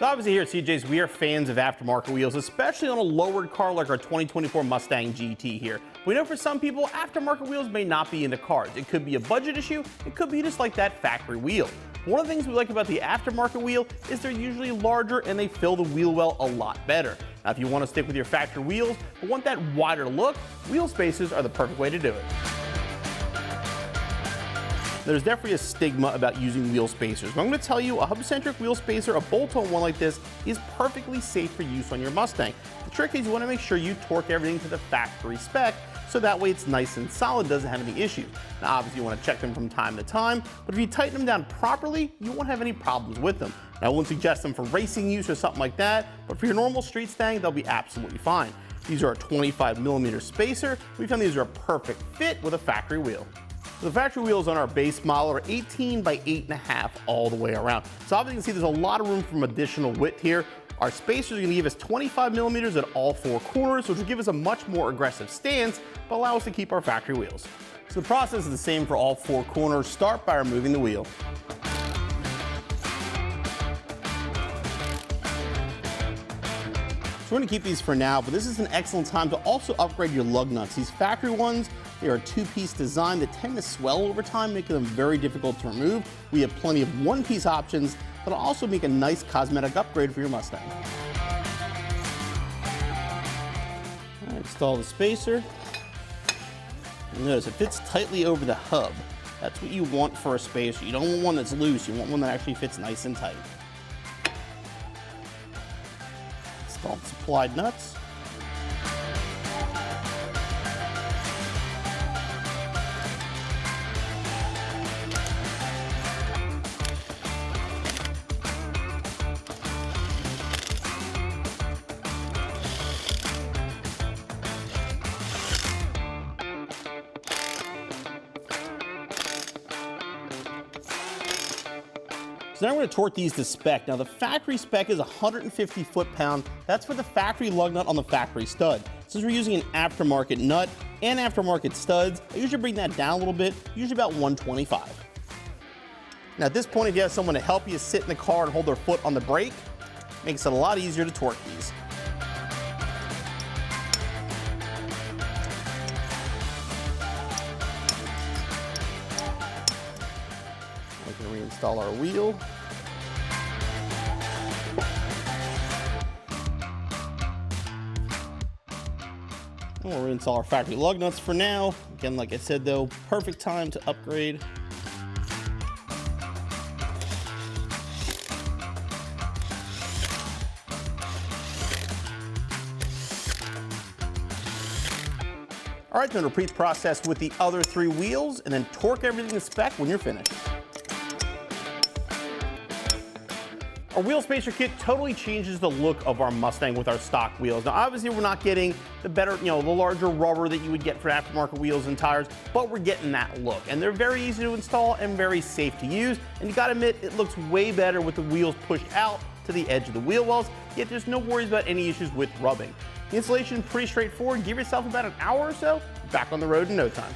So obviously here at CJ's, we are fans of aftermarket wheels, especially on a lowered car like our 2024 Mustang GT here. We know for some people, aftermarket wheels may not be in the cars. It could be a budget issue, it could be just like that factory wheel. One of the things we like about the aftermarket wheel is they're usually larger and they fill the wheel well a lot better. Now if you want to stick with your factory wheels but want that wider look, wheel spacers are the perfect way to do it. There's definitely a stigma about using wheel spacers, but I'm going to tell you a hub-centric wheel spacer, a bolt-on one like this, is perfectly safe for use on your Mustang. The trick is you want to make sure you torque everything to the factory spec, so that way it's nice and solid, doesn't have any issues. Now obviously you want to check them from time to time, but if you tighten them down properly, you won't have any problems with them. Now I wouldn't suggest them for racing use or something like that, but for your normal street Stang, they'll be absolutely fine. These are a 25mm spacer. We found these are a perfect fit with a factory wheel. The factory wheels on our base model are 18 by 8.5 all the way around. So obviously you can see there's a lot of room for additional width here. Our spacers are going to give us 25mm at all four corners, which will give us a much more aggressive stance, but allow us to keep our factory wheels. So the process is the same for all four corners. Start by removing the wheel. So we're going to keep these for now, but this is an excellent time to also upgrade your lug nuts. These factory ones, they are a two-piece design that tend to swell over time, making them very difficult to remove. We have plenty of one-piece options that'll also make a nice cosmetic upgrade for your Mustang. All right, install the spacer. And notice it fits tightly over the hub. That's what you want for a spacer. You don't want one that's loose, you want one that actually fits nice and tight. Install the supplied nuts. So now we're going to torque these to spec. Now the factory spec is 150 foot-pound. That's for the factory lug nut on the factory stud. Since we're using an aftermarket nut and aftermarket studs, I usually bring that down a little bit, usually about 125. Now at this point, if you have someone to help you sit in the car and hold their foot on the brake, it makes it a lot easier to torque these. We can reinstall our wheel. And we'll reinstall our factory lug nuts for now. Again, like I said though, perfect time to upgrade. All right, then repeat the process with the other three wheels and then torque everything to spec when you're finished. Our wheel spacer kit totally changes the look of our Mustang with our stock wheels. Now obviously we're not getting the better, the larger rubber that you would get for aftermarket wheels and tires, but we're getting that look. And they're very easy to install and very safe to use. And you gotta admit, it looks way better with the wheels pushed out to the edge of the wheel wells, yet there's no worries about any issues with rubbing. The installation is pretty straightforward. Give yourself about an hour or so, back on the road in no time.